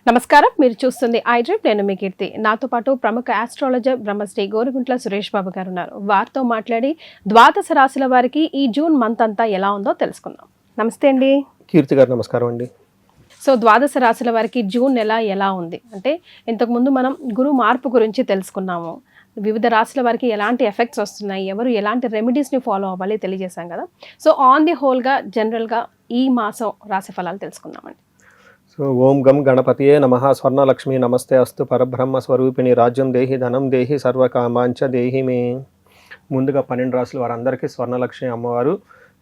నమస్కారం, మీరు చూస్తుంది ఐడ్రీమ్. నేను మీ కీర్తి. నాతో పాటు ప్రముఖ ఆస్ట్రాలజర్ బ్రహ్మశ్రీ గోరుగుంట్ల సురేష్ బాబు గారు ఉన్నారు. వారితో మాట్లాడి ద్వాదశ రాశుల వారికి ఈ జూన్ మంత్ అంతా ఎలా ఉందో తెలుసుకుందాం. నమస్తే అండి. కీర్తి గారు నమస్కారం అండి. సో ద్వాదశ రాశుల వారికి జూన్ నెల ఎలా ఉంది అంటే, ఇంతకుముందు మనం గురు మార్పు గురించి తెలుసుకున్నాము. వివిధ రాశుల వారికి ఎలాంటి ఎఫెక్ట్స్ వస్తున్నాయి, ఎవరు ఎలాంటి రెమెడీస్ని ఫాలో అవ్వాలి తెలియజేశాం కదా. సో ఆన్ ది హోల్గా జనరల్గా ఈ మాసం రాశి ఫలాలు తెలుసుకుందామండి. సో ఓం గం గణపతియే నమః. స్వర్ణలక్ష్మి నమస్తే అస్తు. పరబ్రహ్మ స్వరూపిణి రాజ్యం దేహి ధనం దేహి సర్వకామాంచ దేహి మే. ముందుగా 12 రాశుల వారందరికీ స్వర్ణలక్ష్మి అమ్మవారు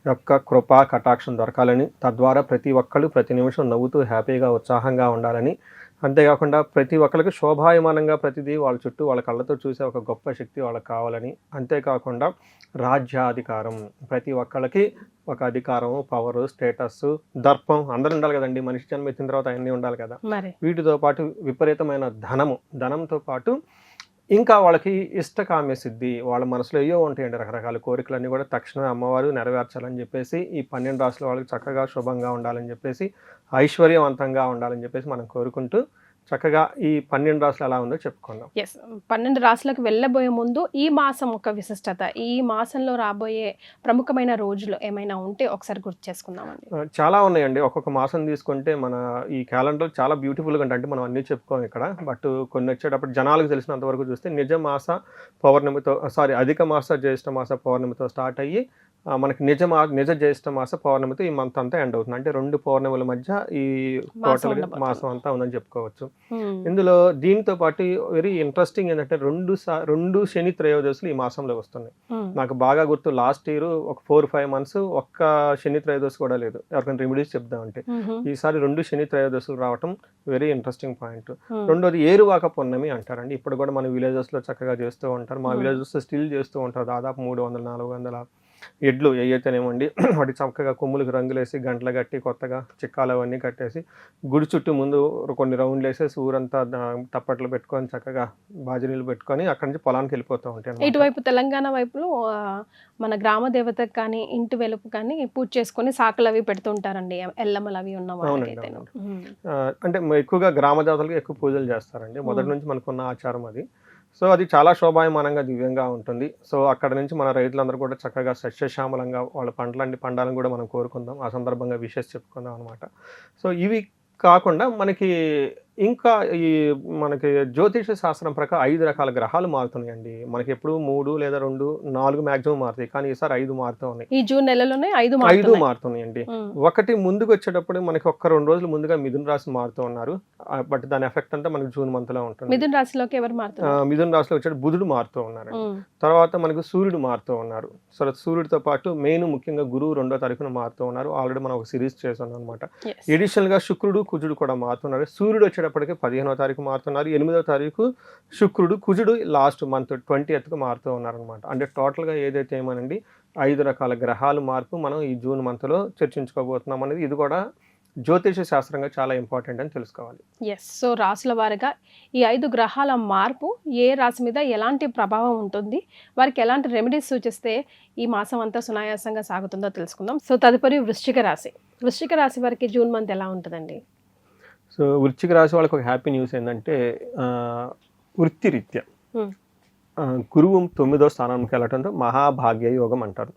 యొక్క కృపా కటాక్షం దొరకాలని, తద్వారా ప్రతి ఒక్కళ్ళు ప్రతి నిమిషం నవ్వుతూ హ్యాపీగా ఉత్సాహంగా ఉండాలని, అంతేకాకుండా ప్రతి ఒక్కరికి శోభాయమానంగా ప్రతిదీ వాళ్ళ చుట్టూ వాళ్ళ కళ్ళతో చూసే ఒక గొప్ప శక్తి వాళ్ళకి కావాలని, అంతేకాకుండా రాజ్యాధికారం, ప్రతి ఒక్కళ్ళకి ఒక అధికారం, పవరు, స్టేటస్, దర్పం అందరూ ఉండాలి కదండి. మనిషి జన్మ ఎత్తిన తర్వాత అన్నీ ఉండాలి కదా. వీటితో పాటు విపరీతమైన ధనంతో పాటు ఇంకా వాళ్ళకి ఇష్టకామ్య సిద్ధి, వాళ్ళ మనసులో ఏవో ఉంటాయండి రకరకాల కోరికలన్నీ కూడా తక్షణమే అమ్మవారు నెరవేర్చాలని చెప్పేసి, ఈ 12 రాశుల వాళ్ళకి చక్కగా శుభంగా ఉండాలని చెప్పేసి, ఐశ్వర్యవంతంగా ఉండాలని చెప్పేసి మనం కోరుకుంటూ చక్కగా ఈ 12 రాశులు ఎలా ఉందో చెప్పుకుందాం. 12 రాశులకు వెళ్ళబోయే ముందు ఈ మాసం ఒక విశిష్టత, ఈ మాసంలో రాబోయే ప్రముఖమైన రోజులు ఏమైనా ఉంటే ఒకసారి గుర్తు చేసుకుందామండి. చాలా ఉన్నాయండి. ఒక్కొక్క మాసం తీసుకుంటే మన ఈ క్యాలెండర్ చాలా బ్యూటిఫుల్గా అంటే మనం అన్నీ చెప్పుకోం ఇక్కడ. బట్ కొన్ని వచ్చేటప్పుడు జనాలకు తెలిసినంత వరకు చూస్తే అధిక మాస జ్యేష్ఠ మాస పౌర్ణమితో స్టార్ట్ అయ్యి మనకి నిజ జ్యేష్ఠ మాస పౌర్ణమితో ఈ మంత్ అంతా ఎండ్ అవుతుంది. అంటే 2 పౌర్ణముల మధ్య ఈ టోటల్ మాసం అంతా ఉందని చెప్పుకోవచ్చు. ఇందులో దీంతో పాటు వెరీ ఇంట్రెస్టింగ్ ఏంటంటే 2 శని త్రయోదశులు ఈ మాసంలో వస్తున్నాయి. నాకు బాగా గుర్తు, లాస్ట్ ఇయర్ ఒక 4-5 months ఒక్క శని త్రయోదశి కూడా లేదు. ఎవరికైనా రెమెడీస్ చెప్దామంటే ఈసారి 2 శని త్రయోదశులు రావటం వెరీ ఇంట్రెస్టింగ్ పాయింట్. రెండోది ఏరువాక పౌర్ణమి అంటారండి. ఇప్పుడు కూడా మన విలేజెస్ లో చక్కగా చేస్తూ ఉంటారు. మా విలేజెస్ స్టిల్ చేస్తూ ఉంటారు. దాదాపు 300-400 ఎడ్లు ఏవైతేనేమండి వాటి చక్కగా కొమ్ములకు రంగులేసి గంటలు కట్టి కొత్తగా చిక్కాలు అవన్నీ కట్టేసి గుడి చుట్టూ ముందు కొన్ని రౌండ్లు వేసేసి ఊరంతా తప్పట్లు పెట్టుకొని చక్కగా బాజనీలు పెట్టుకొని అక్కడి నుంచి పొలానికి వెళ్ళిపోతూ ఉంటాయి. ఇటువైపు తెలంగాణ వైపులో మన గ్రామ దేవతకు కానీ ఇంటి వెలుపు కానీ పూజ చేసుకొని సాకులు అవి పెడుతుంటారండి, ఎల్లమ్మలు అవి ఉన్న వాళ్ళైతే. అంటే ఎక్కువగా గ్రామ దేవతలకు ఎక్కువ పూజలు చేస్తారండి. మొదటి నుంచి మనకున్న ఆచారం అది. సో అది చాలా శోభాయమానంగా దివ్యంగా ఉంటుంది. సో అక్కడ నుంచి మన రైతులందరూ కూడా చక్కగా సస్యశ్యామలంగా వాళ్ళ పండాలని కూడా మనం కోరుకుందాం. ఆ సందర్భంగా విషెస్ చెప్పుకుందాం అనమాట. సో ఇవి కాకుండా ఇంకా మనకి జ్యోతిష శాస్త్రం ప్రకారం 5 రకాల గ్రహాలు మారుతున్నాయండి. మనకి ఎప్పుడు 3 లేదా 2, 4 మాక్సిమం మారుతాయి. కానీ ఈసారి 5 మారుతూ ఉన్నాయి. ఈ జూన్ నెలలోనే 5 మారుతున్నాయండి. ఒకటి ముందుకు వచ్చేటప్పుడు మనకి 1-2 రోజులు ముందుగా మిథున రాశి మారుతూ ఉన్నారు. బట్ దాని ఎఫెక్ట్ అంతా మనకి జూన్ మంత్ లో ఉంటుంది. మిథున రాశిలోకి ఎవరు మారుతున్నారు? మిథున రాశిలో వచ్చే బుధుడు మారుతూ ఉన్నారు. తర్వాత మనకు సూర్యుడు మారుతూ ఉన్నారు. సో సూర్యుడితో పాటు ముఖ్యంగా గురువు 2వ తారీఖున మారుతూ ఉన్నారు. ఆల్రెడీ మనం ఒక సిరీస్ చేసాం అనమాట. ఎడిషనల్ గా శుక్రుడు, కుజుడు కూడా మారుతున్నారు. సూర్యుడు వచ్చేటప్పటికి 15వ తారీఖు మారుతున్నారు. 8వ తారీఖు శుక్రుడు, కుజుడు లాస్ట్ మంత్ 20th మారుతూ ఉన్నారనమాట. అంటే టోటల్గా ఏదైతే ఏమనండి 5 రకాల గ్రహాలు మార్పు మనం ఈ జూన్ మంత్లో చర్చించుకోబోతున్నాం అనేది, ఇది కూడా జ్యోతిష శాస్త్రంగా చాలా ఇంపార్టెంట్ అని తెలుసుకోవాలి. సో రాశుల వారిగా ఈ 5 గ్రహాల మార్పు ఏ రాశి మీద ఎలాంటి ప్రభావం ఉంటుంది, వారికి ఎలాంటి రెమెడీస్ సూచిస్తే ఈ మాసం అంతా సునాయాసంగా సాగుతుందో తెలుసుకుందాం. సో తదుపరి వృశ్చిక రాశి వారికి జూన్ మంత్ ఎలా ఉంటుందండి? సో వృశ్చిక రాశి వాళ్ళకి ఒక హ్యాపీ న్యూస్ ఏంటంటే వృత్తిరీత్యా గురువు 9వ స్థానానికి వెళ్ళటంతో మహాభాగ్య యోగం అంటారు.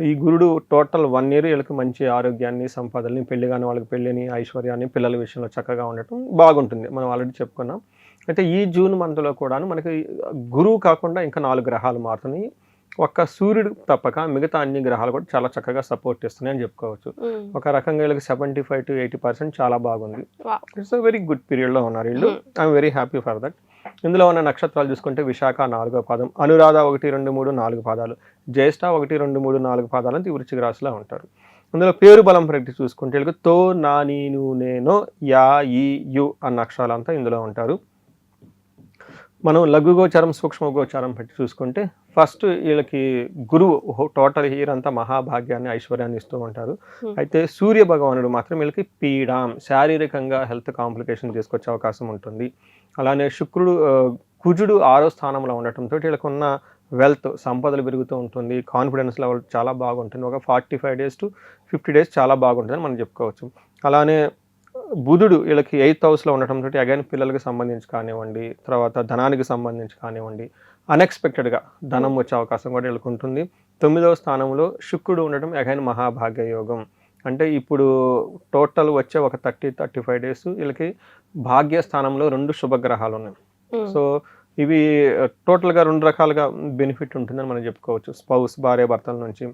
ఈ గురుడు టోటల్ 1 year వీళ్ళకి మంచి ఆరోగ్యాన్ని, సంపదల్ని, పెళ్లి కాని వాళ్ళకి పెళ్ళిని, ఐశ్వర్యాన్ని, పిల్లల విషయంలో చక్కగా ఉండటం బాగుంటుంది. మనం ఆల్రెడీ చెప్పుకున్నాం. అయితే ఈ జూన్ మంత్లో కూడా మనకి గురువు కాకుండా ఇంకా 4 గ్రహాలు మారుతున్నాయి. ఒక్క సూర్యుడు తప్పక మిగతా అన్ని గ్రహాలు కూడా చాలా చక్కగా సపోర్ట్ ఇస్తున్నాయి అని చెప్పుకోవచ్చు. ఒక రకంగా వీళ్ళకి 75 to 80% చాలా బాగుంది. ఇట్స్ వెరీ గుడ్ పీరియడ్లో ఉన్నారు వీళ్ళు. I'm very happy for that. ఇందులో ఉన్న నక్షత్రాలు చూసుకుంటే విశాఖ 4వ పాదం, అనురాధ 1, 2, 3, 4 పాదాలు, జ్యేష్ఠ 1, 2, 3, 4 పాదాలు అని వృశ్చిక రాశిలో ఉంటారు. అందులో పేరు బలం ప్రతి చూసుకుంటే వీళ్ళకి తో, నా, నీను, నేను, యా, ఈ, యు అన్న అక్షరాలంతా ఇందులో ఉంటారు. మనం లఘుగోచారం, సూక్ష్మగోచారం పెట్టి చూసుకుంటే ఫస్ట్ వీళ్ళకి గురువు టోటల్ ఇయర్ అంతా మహాభాగ్యాన్ని, ఐశ్వర్యాన్ని ఇస్తూ ఉంటారు. అయితే సూర్య భగవానుడు మాత్రం వీళ్ళకి పీడాం, శారీరకంగా హెల్త్ కాంప్లికేషన్ తీసుకొచ్చే అవకాశం ఉంటుంది. అలానే కుజుడు 6వ స్థానంలో ఉండటంతో వీళ్ళకున్న వెల్త్ సంపదలు పెరుగుతూ ఉంటుంది, కాన్ఫిడెన్స్ లెవెల్ చాలా బాగుంటుంది. ఒక 45 days to 50 days చాలా బాగుంటుందని మనం చెప్పుకోవచ్చు. అలానే బుధుడు వీళ్ళకి 8th హౌస్లో ఉండటంతో అగైన్ పిల్లలకి సంబంధించి కానివ్వండి, తర్వాత ధనానికి సంబంధించి కానివ్వండి, అన్ఎక్స్పెక్టెడ్గా ధనం వచ్చే అవకాశం కూడా వీళ్ళకి ఉంటుంది. 9వ స్థానంలో శుక్రుడు ఉండటం అగైన్ మహాభాగ్య యోగం. అంటే ఇప్పుడు టోటల్ వచ్చే ఒక 30-35 days వీళ్ళకి భాగ్య స్థానంలో 2 శుభగ్రహాలు ఉన్నాయి. సో ఇవి టోటల్గా 2 రకాలుగా బెనిఫిట్ ఉంటుందని మనం చెప్పుకోవచ్చు. స్పౌస్ భార్య భర్తల నుంచి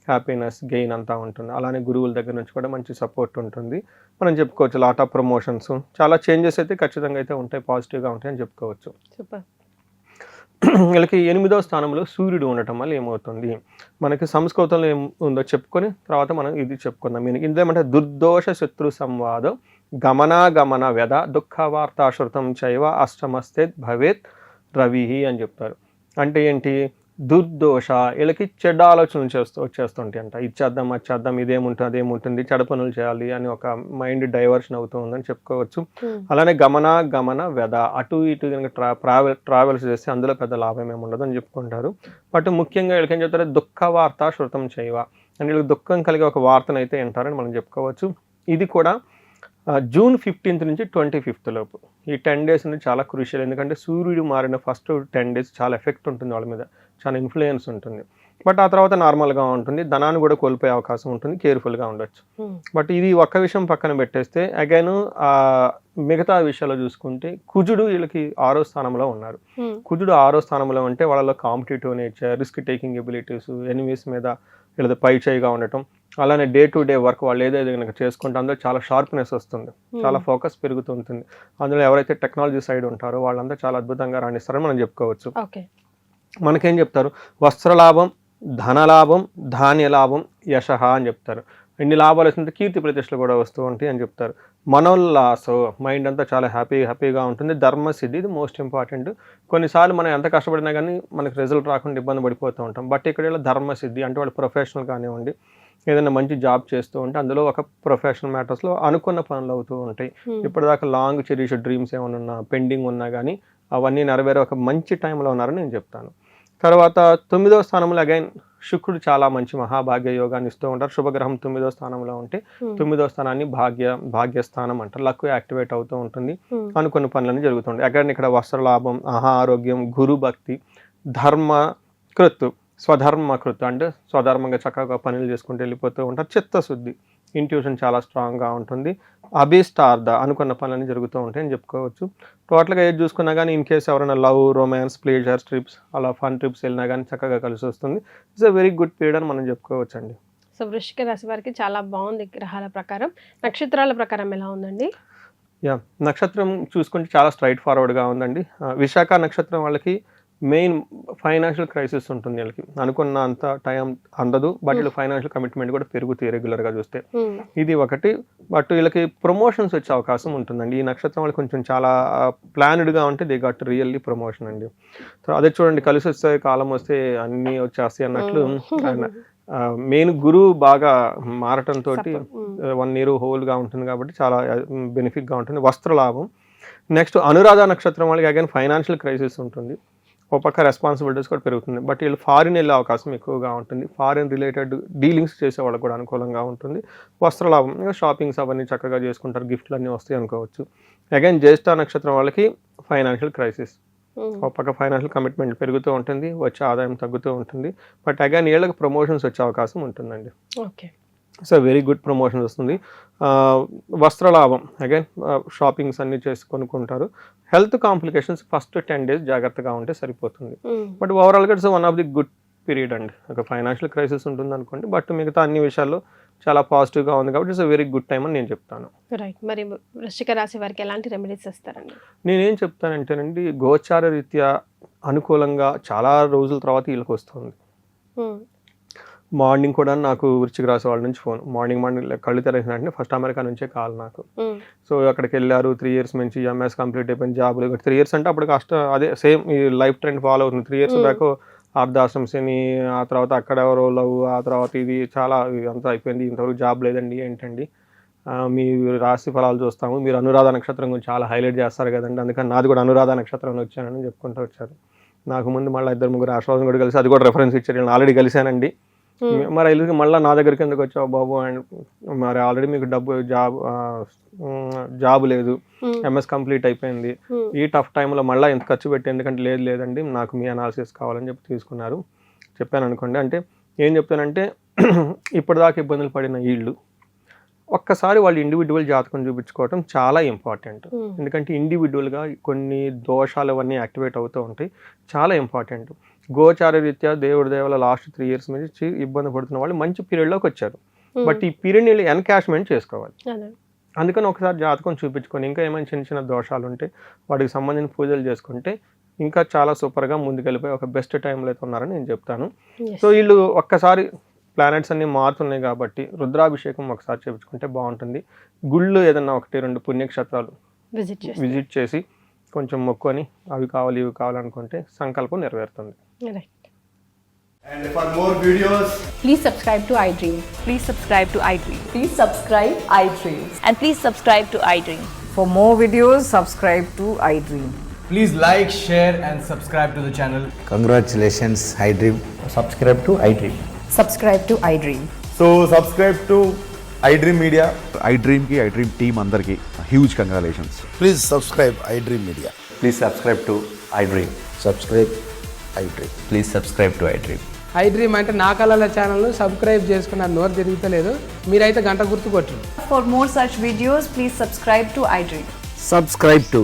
హ్యాపీనెస్ గెయిన్ అంతా ఉంటుంది. అలానే గురువుల దగ్గర నుంచి కూడా మంచి సపోర్ట్ ఉంటుంది మనం చెప్పుకోవచ్చు. లాట్ ఆఫ్ ప్రమోషన్స్, చాలా చేంజెస్ అయితే ఖచ్చితంగా అయితే ఉంటాయి, పాజిటివ్గా ఉంటాయని చెప్పుకోవచ్చు. సూపర్. వీళ్ళకి 8వ స్థానంలో సూర్యుడు ఉండటం వల్ల ఏమవుతుంది, మనకి సంస్కృతంలో ఏం ఉందో చెప్పుకొని తర్వాత మనం ఇది చెప్పుకుందాం. మీనికి ఇదేమంటే దుర్దోష శత్రు సంవాదం గమనాగమన వ్యధ దుఃఖవార్తాశ్రుతం చైవ అష్టమస్తే భవేత్ రవి అని చెప్తారు. అంటే ఏంటి, దుర్దోష వీళ్ళకి చెడ్డ ఆలోచనలు వచ్చేస్తుంటాయి అంట. ఇచ్చేద్దాం అది చేద్దాం, ఇదేముంటుంది అదేముంటుంది, చెడ పనులు చేయాలి అని ఒక మైండ్ డైవర్షన్ అవుతూ ఉందని చెప్పుకోవచ్చు. అలానే గమన వ్యధ, అటు ఇటు కనుక ట్రావెల్స్ చేస్తే అందులో పెద్ద లాభం ఏమి ఉండదు అని చెప్పుకుంటారు. బట్ ముఖ్యంగా వీళ్ళకి ఏం చెప్తారు, దుఃఖ వార్త శృతం చేయవ అంటే వీళ్ళకి దుఃఖం కలిగే ఒక వార్తను అయితే వింటారని మనం చెప్పుకోవచ్చు. ఇది కూడా June 15th నుంచి 25th లోపు ఈ 10 days అనేది చాలా క్రూషియల్. ఎందుకంటే సూర్యుడు మారిన ఫస్ట్ 10 days చాలా ఎఫెక్ట్ ఉంటుంది వాళ్ళ మీద, చాలా ఇన్ఫ్లుయెన్స్ ఉంటుంది. బట్ ఆ తర్వాత నార్మల్గా ఉంటుంది, ధనాన్ని కూడా కోల్పోయే అవకాశం ఉంటుంది, కేర్ఫుల్గా ఉండొచ్చు. బట్ ఇది ఒక్క విషయం పక్కన పెట్టేస్తే అగైన్ మిగతా విషయాల్లో చూసుకుంటే కుజుడు వీళ్ళకి 6వ స్థానంలో ఉన్నారు. కుజుడు 6వ స్థానంలో ఉంటే వాళ్ళలో competitive nature, risk taking abilities, enemies మీద వీళ్ళది పై చేయిగా ఉండటం, అలానే డే టు డే వర్క్ వాళ్ళు ఏదైతే కనుక చేసుకుంటే అందులో చాలా షార్ప్నెస్ వస్తుంది, చాలా ఫోకస్ పెరుగుతుంటుంది. అందులో ఎవరైతే టెక్నాలజీ సైడ్ ఉంటారో వాళ్ళంతా చాలా అద్భుతంగా రాణిస్తారని మనం చెప్పుకోవచ్చు. మనకేం చెప్తారు, వస్త్రలాభం, ధనలాభం, ధాన్య లాభం, యశః అని చెప్తారు. ఇన్ని లాభాలు వస్తుంటే కీర్తి ప్రతిష్టలు కూడా వస్తూ ఉంటాయి అని చెప్తారు. మనోల్లాసో, మైండ్ అంతా చాలా హ్యాపీగా ఉంటుంది. ధర్మసిద్ధి, ఇది మోస్ట్ ఇంపార్టెంట్. కొన్నిసార్లు మనం ఎంత కష్టపడినా కానీ మనకి రిజల్ట్ రాకుండా ఇబ్బంది పడిపోతూ ఉంటాం. బట్ ఇక్కడ ధర్మసిద్ధి అంటే వాళ్ళు ప్రొఫెషనల్ కానివ్వండి, ఏదైనా మంచి జాబ్ చేస్తూ ఉంటే అందులో ఒక ప్రొఫెషనల్ మ్యాటర్స్లో అనుకున్న పనులు అవుతూ ఉంటాయి. ఇప్పటిదాకా లాంగ్ చెరిష్ డ్రీమ్స్ ఏమైనా ఉన్నా, పెండింగ్ ఉన్నా కానీ అవన్నీ నెరవేరే ఒక మంచి టైంలో ఉన్నారని నేను చెప్తాను. తర్వాత 9వ స్థానంలో అగైన్ శుక్రుడు చాలా మంచి మహాభాగ్య యోగాన్ని ఇస్తూ ఉంటారు. శుభగ్రహం 9వ స్థానంలో ఉంటే 9వ స్థానాన్ని భాగ్యస్థానం అంటారు. లక్ యాక్టివేట్ అవుతూ ఉంటుంది, అనుకున్న పనులన్నీ జరుగుతుంటాయి. అగైన్ ఇక్కడ వస్త్రలాభం, ఆరోగ్యం, గురు భక్తి, ధర్మకృత్, స్వధర్మకృత్ అంటే స్వధర్మంగా చక్కగా పనులు చేసుకుంటూ వెళ్ళిపోతూ ఉంటారు. చిత్తశుద్ధి, ఇంట్యూషన్ చాలా స్ట్రాంగ్గా ఉంటుంది. అభిష్టార్థ, అనుకున్న పనులన్నీ జరుగుతూ ఉంటాయి అని చెప్పుకోవచ్చు. టోటల్గా ఏది చూసుకున్నా కానీ ఇన్ కేసు ఎవరైనా లవ్, రొమాన్స్, ప్లేజర్స్ ట్రిప్స్, అలా ఫన్ ట్రిప్స్ వెళ్ళినా కానీ చక్కగా కలిసి వస్తుంది. It's a very good period అని మనం చెప్పుకోవచ్చు అండి. సో వృశ్చిక రాశి వారికి చాలా బాగుంది గ్రహాల ప్రకారం. నక్షత్రాల ప్రకారం ఎలా ఉందండి? నక్షత్రం చూసుకుంటే చాలా స్ట్రైట్ ఫార్వర్డ్గా ఉందండి. విశాఖ నక్షత్రం వాళ్ళకి మెయిన్ ఫైనాన్షియల్ క్రైసిస్ ఉంటుంది. వీళ్ళకి అనుకున్న అంత టైం అందదు, బట్ వీళ్ళు ఫైనాన్షియల్ కమిట్మెంట్ కూడా పెరుగుతాయి రెగ్యులర్గా చూస్తే. ఇది ఒకటి. బట్ వీళ్ళకి ప్రమోషన్స్ వచ్చే అవకాశం ఉంటుందండి. ఈ నక్షత్రం వాళ్ళకి కొంచెం చాలా ప్లాన్డ్గా ఉంటే దే గట్ రియల్లీ ప్రమోషన్ అండి. సో అదే చూడండి, కలిసి వస్తే కాలం వస్తే అన్నీ వచ్చేస్తాయి అన్నట్లు మెయిన్ గురువు బాగా మారటంతో 1 year హోల్గా ఉంటుంది కాబట్టి చాలా బెనిఫిట్గా ఉంటుంది. వస్త్రలాభం. నెక్స్ట్ అనురాధ నక్షత్రం వాళ్ళకి అగైన్ ఫైనాన్షియల్ క్రైసిస్ ఉంటుంది, ఒక పక్క రెస్పాన్సిబిలిటీస్ కూడా పెరుగుతుంది. బట్ వీళ్ళు ఫారిన్ వెళ్ళే అవకాశం ఎక్కువగా ఉంటుంది. ఫారిన్ రిలేటెడ్ డీలింగ్స్ చేసే వాళ్ళకి కూడా అనుకూలంగా ఉంటుంది. వస్త్రలాభం, షాపింగ్స్ అవన్నీ చక్కగా చేసుకుంటారు, గిఫ్ట్లు అన్నీ వస్తాయి అనుకోవచ్చు. అగైన్ జ్యేష్ఠ నక్షత్రం వాళ్ళకి ఫైనాన్షియల్ క్రైసిస్, ఒక పక్క ఫైనాన్షియల్ కమిట్మెంట్ పెరుగుతూ ఉంటుంది, వచ్చే ఆదాయం తగ్గుతూ ఉంటుంది. బట్ అగైన్ వీళ్ళకి ప్రమోషన్స్ వచ్చే అవకాశం ఉంటుందండి. Okay. So very good promotions వస్తుంది. వస్త్రలాభం, అగైన్ షాపింగ్స్ అన్ని చేసి కొనుక్కుంటారు. హెల్త్ కాంప్లికేషన్స్ ఫస్ట్ 10 days జాగ్రత్తగా ఉంటే సరిపోతుంది. బట్ ఓవరాల్గా it's one of the good period అండి. ఒక ఫైనాన్షియల్ క్రైసిస్ ఉంటుంది అనుకోండి, బట్ మిగతా అన్ని విషయాల్లో చాలా పాజిటివ్గా ఉంది కాబట్టి ఇట్స్ వెరీ గుడ్ టైం అని నేను చెప్తాను. రైట్. మరి వృశ్చిక రాశి వారికి ఎలాంటి రెమెడీస్ ఇస్తారండి? నేనేం చెప్తానంటేనండి, గోచార రీత్యా అనుకూలంగా చాలా రోజుల తర్వాత వీళ్ళకి వస్తుంది. మార్నింగ్ కూడా నాకు వృశ్చిక రాశి వాళ్ళ నుంచి ఫోన్, మార్నింగ్ కళ్ళు తెరిచిన వెంటనే ఫస్ట్ అమెరికా నుంచే కాల్ నాకు. సో అక్కడికి వెళ్ళారు, 3 years నుంచి ఎంఎస్ కంప్లీట్ అయిపోయింది, జాబ్లు 3 years అంటే అప్పుడు అదే సేమ్ ఈ లైఫ్ ట్రెండ్ ఫాలో అవుతుంది. 3 years బ్యాక్ అర్ధాశ్రమశని, ఆ తర్వాత అక్కడ ఎవరో లవ్, ఆ తర్వాత ఇది చాలా అంతా అయిపోయింది, ఇంతవరకు జాబ్ లేదండి, ఏంటండి మీ రాశి ఫలాలు చూస్తాము, మీరు అనురాధ నక్షత్రం గురించి చాలా హైలైట్ చేస్తారు కదండి, అందుకని నాది కూడా అనురాధ నక్షత్రం వచ్చానని చెప్పుకుంటూ వచ్చారు. నాకు ముందు మళ్ళీ 2-3 ఆశ్వాసం కూడా కలిసి అది కూడా రెఫరెన్స్ ఇచ్చారు, నేను ఆల్రెడీ కలిశానండి, మరి వెళ్ళి మళ్ళీ నా దగ్గరికి ఎందుకు వచ్చావు బాబు అండ్ మరి ఆల్రెడీ మీకు జాబ్ లేదు, ఎంఎస్ కంప్లీట్ అయిపోయింది, ఈ టఫ్ టైంలో మళ్ళీ ఎంత ఖర్చు పెట్టి ఎందుకంటే లేదండి నాకు మీ అనాలిసిస్ కావాలని చెప్పి తీసుకున్నారు. చెప్పాను అనుకోండి. అంటే ఏం చెప్తానంటే ఇప్పటిదాకా ఇబ్బందులు పడిన వీళ్ళు ఒక్కసారి వాళ్ళు ఇండివిజువల్ జాతకం చూపించుకోవటం చాలా ఇంపార్టెంట్. ఎందుకంటే ఇండివిజువల్గా కొన్ని దోషాలు అవన్నీ యాక్టివేట్ అవుతూ ఉంటాయి, చాలా ఇంపార్టెంట్. గోచార రీత్యా దేవుడి దేవల లాస్ట్ 3 years నుంచి ఇబ్బంది పడుతున్న వాళ్ళు మంచి పీరియడ్లోకి వచ్చారు, బట్ ఈ పీరియడ్ వీళ్ళు ఎన్కాష్మెంట్ చేసుకోవాలి. అందుకని ఒకసారి జాతకం చూపించుకొని ఇంకా ఏమైనా చిన్న చిన్న దోషాలు ఉంటే వాటికి సంబంధించిన పూజలు చేసుకుంటే ఇంకా చాలా సూపర్గా ముందుకెళ్ళిపోయి ఒక బెస్ట్ టైంలో అయితే ఉన్నారని నేను చెప్తాను. సో వీళ్ళు ఒక్కసారి ప్లానెట్స్ అన్నీ మారుతున్నాయి కాబట్టి రుద్రాభిషేకం ఒకసారి చేయించుకుంటే బాగుంటుంది. గుళ్ళు ఏదన్నా 1-2 పుణ్యక్షేత్రాలు విజిట్ చేసి కొంచెం మొక్కుని అవి కావాలి ఇవి కావాలనుకుంటే సంకల్పం నెరవేరుతుంది. And for more videos, Please subscribe to iDream. Please subscribe to iDream. Please subscribe iDream. And please subscribe to iDream. For more videos, subscribe to iDream. please like, share and subscribe to the channel. Congratulations, iDream. Subscribe to iDream. Subscribe to iDream. So subscribe to iDream Media. iDream ki iDream team andarki huge congratulations. Please subscribe iDream Media. Please subscribe to iDream. Subscribe iDream. Please subscribe to iDream. iDream అంటే నా కళల ఛానల్ను subscribe చేసుకున్న నోరు తిరుగుతలేదు, మీరైతే గంట గుర్తు కొట్టండి. For more such videos, please subscribe to iDream. Subscribe to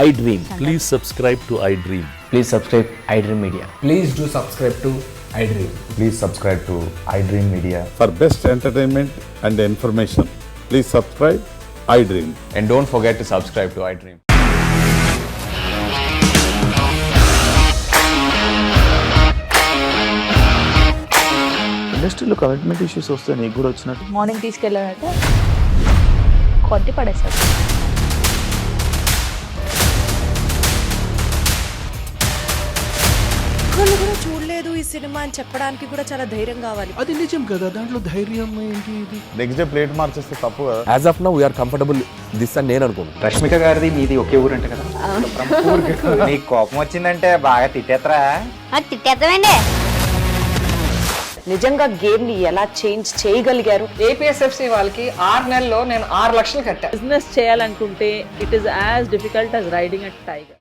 iDream. Please subscribe to iDream. Please subscribe iDream Media. Please do subscribe to iDream. Please subscribe to iDream Media. For best entertainment and information, please subscribe iDream. And don't forget to subscribe to iDream. ఇండస్ట్రీలో commitment issues వస్తే నీకు కూడా వచ్చినట్టు morning తీసుకెళ్ళాలంటే కొద్ది పడేసాడు. ఒక్కళ్ళు కూడా చూడలేదు ఈ సినిమా అని చెప్పడానికి కూడా చాలా ధైర్యం కావాలి. అది నిజం కదా, దాంట్లో ధైర్యం ఏంటి? ఇది నెక్స్ట్ డే ప్లేట్ మార్చేస్తే తప్పు కదా. As of now we are comfortable this అని నేను అనుకుంటున్నాను. రష్మిక గారిది మీది ఒకే ఊరు అంటే కదా. నీకు కోపం వచ్చిందంటే బాగా తిట్టేత్తరా? తిట్టేద్దామండి. నిజంగా గేమ్ ని ఎలా చేంజ్ చేయగలిగారు? ఏపీఎస్ఎఫ్సి వాళ్ళకి 6 నెలల్లో నేను 6 లక్షలు కట్టా. బిజినెస్ చేయాలనుకుంటే it is as difficult as riding a tiger.